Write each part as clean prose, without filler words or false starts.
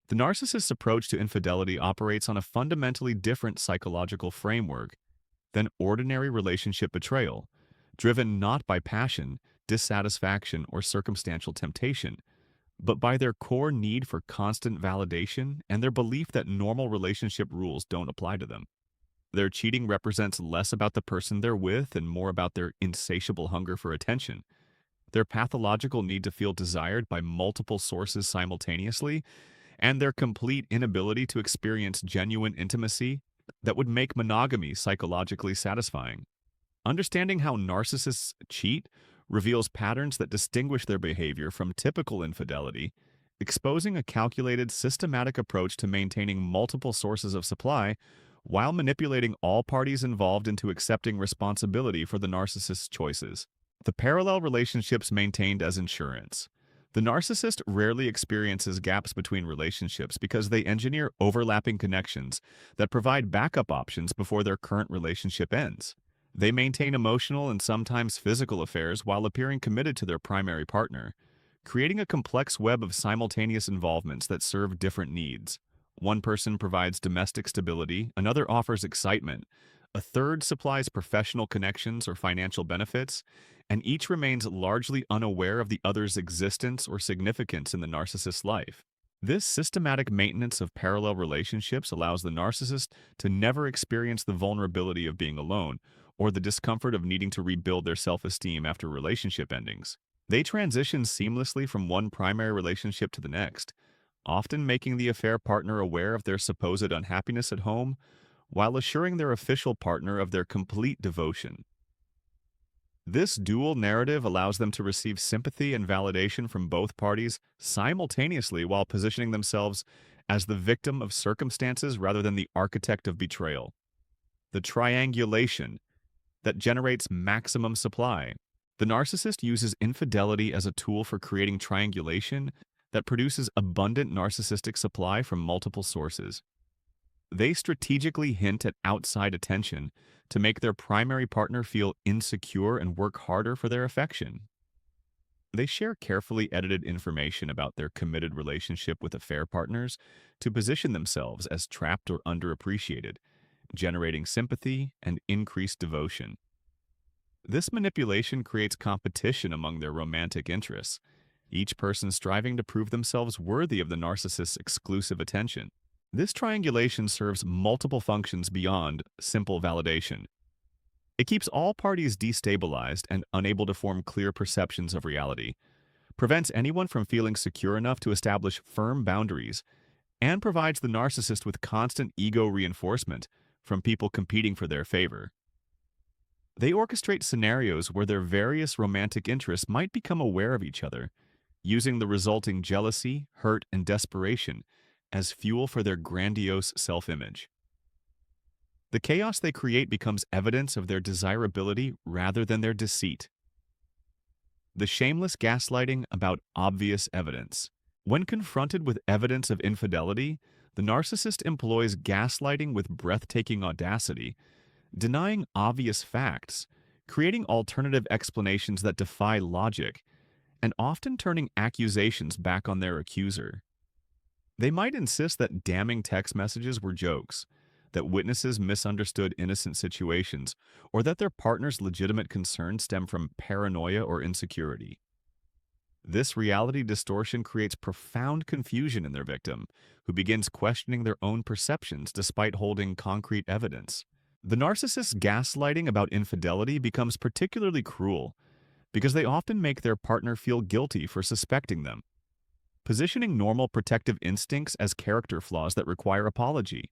The narcissist's approach to infidelity operates on a fundamentally different psychological framework than ordinary relationship betrayal, driven not by passion, dissatisfaction, or circumstantial temptation, but by their core need for constant validation and their belief that normal relationship rules don't apply to them. Their cheating represents less about the person they're with and more about their insatiable hunger for attention. Their pathological need to feel desired by multiple sources simultaneously, and their complete inability to experience genuine intimacy that would make monogamy psychologically satisfying. Understanding how narcissists cheat reveals patterns that distinguish their behavior from typical infidelity, exposing a calculated, systematic approach to maintaining multiple sources of supply while manipulating all parties involved into accepting responsibility for the narcissist's choices. The parallel relationships maintained as insurance. The narcissist rarely experiences gaps between relationships because they engineer overlapping connections that provide backup options before their current relationship ends. They maintain emotional and sometimes physical affairs while appearing committed to their primary partner, creating a complex web of simultaneous involvements that serve different needs. One person provides domestic stability, another offers excitement, a third supplies professional connections or financial benefits, and each remains largely unaware of the other's existence or significance in the narcissist's life. This systematic maintenance of parallel relationships allows the narcissist to never experience the vulnerability of being alone or the discomfort of needing to rebuild their self-esteem after relationship endings. They transition seamlessly from one primary relationship to the next, often making the affair partner aware of their supposed unhappiness at home while assuring their official partner of their complete devotion. This dual narrative allows them to receive sympathy and validation from both parties simultaneously while positioning themselves as the victim of circumstances rather than the architect of betrayal. The triangulation that generates maximum supply. The narcissist uses infidelity as a tool for creating triangulation that produces abundant narcissistic supply from multiple sources. They strategically hint at outside attention to make their primary partner feel insecure and work harder for their affection. They share carefully edited information about their committed relationship with affair partners to position themselves as trapped or underappreciated, generating sympathy and increased devotion. This manipulation creates competition among their romantic interests, each person striving to prove themselves worthy of the narcissist's exclusive attention. This triangulation serves multiple functions beyond simple validation. It keeps all parties destabilized and unable to form clear perceptions of reality, prevents anyone from feeling secure enough to establish firm boundaries, and provides the narcissist with constant ego reinforcement from people competing for their favor. They orchestrate scenarios where their various romantic interests might become aware of each other, using the resulting jealousy, hurt, and desperation as fuel for their grandiose self-image. The chaos they create becomes evidence of their desirability rather than their deceit. The shameless gaslighting about obvious evidence. When confronted with evidence of infidelity, the narcissist employs gaslighting with breathtaking audacity, denying obvious facts, creating alternative explanations that defy logic, and often turning accusations back on their accuser. They might insist that damning text messages were jokes, that witnesses misunderstood innocent situations, or that their partner's legitimate concerns stem from paranoia or insecurity. This reality distortion creates profound confusion in their victim, who begins questioning their own perceptions despite holding concrete evidence. The narcissist's gaslighting about infidelity becomes particularly cruel because they often make their partner feel guilty for suspecting them, positioning normal protective instincts as character flaws that require apology.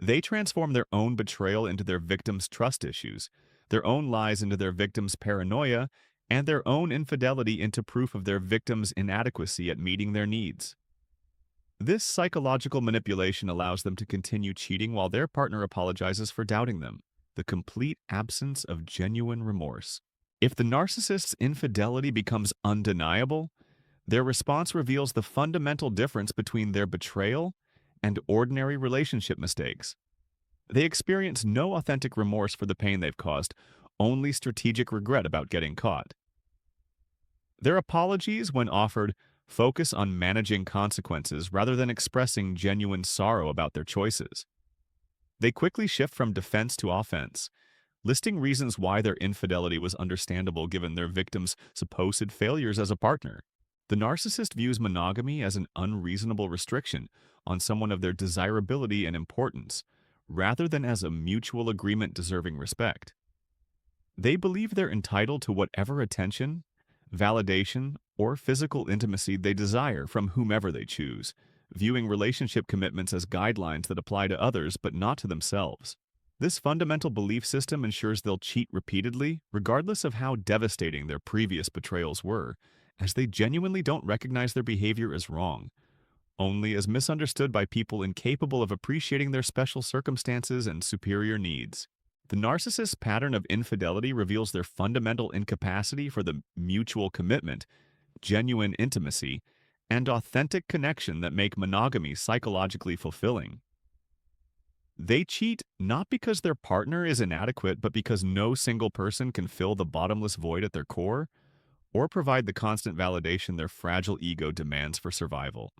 They transform their own betrayal into their victim's trust issues, their own lies into their victim's paranoia, and their own infidelity into proof of their victim's inadequacy at meeting their needs. This psychological manipulation allows them to continue cheating while their partner apologizes for doubting them, the complete absence of genuine remorse. If the narcissist's infidelity becomes undeniable, their response reveals the fundamental difference between their betrayal and ordinary relationship mistakes. They experience no authentic remorse for the pain they've caused, only strategic regret about getting caught. Their apologies, when offered, focus on managing consequences rather than expressing genuine sorrow about their choices. They quickly shift from defense to offense, listing reasons why their infidelity was understandable given their victim's supposed failures as a partner. The narcissist views monogamy as an unreasonable restriction on someone of their desirability and importance, rather than as a mutual agreement deserving respect. They believe they're entitled to whatever attention, validation, or physical intimacy they desire from whomever they choose, viewing relationship commitments as guidelines that apply to others but not to themselves. This fundamental belief system ensures they'll cheat repeatedly, regardless of how devastating their previous betrayals were, as they genuinely don't recognize their behavior as wrong, only as misunderstood by people incapable of appreciating their special circumstances and superior needs. The narcissist's pattern of infidelity reveals their fundamental incapacity for the mutual commitment, genuine intimacy, and authentic connection that make monogamy psychologically fulfilling. They cheat not because their partner is inadequate, but because no single person can fill the bottomless void at their core or provide the constant validation their fragile ego demands for survival.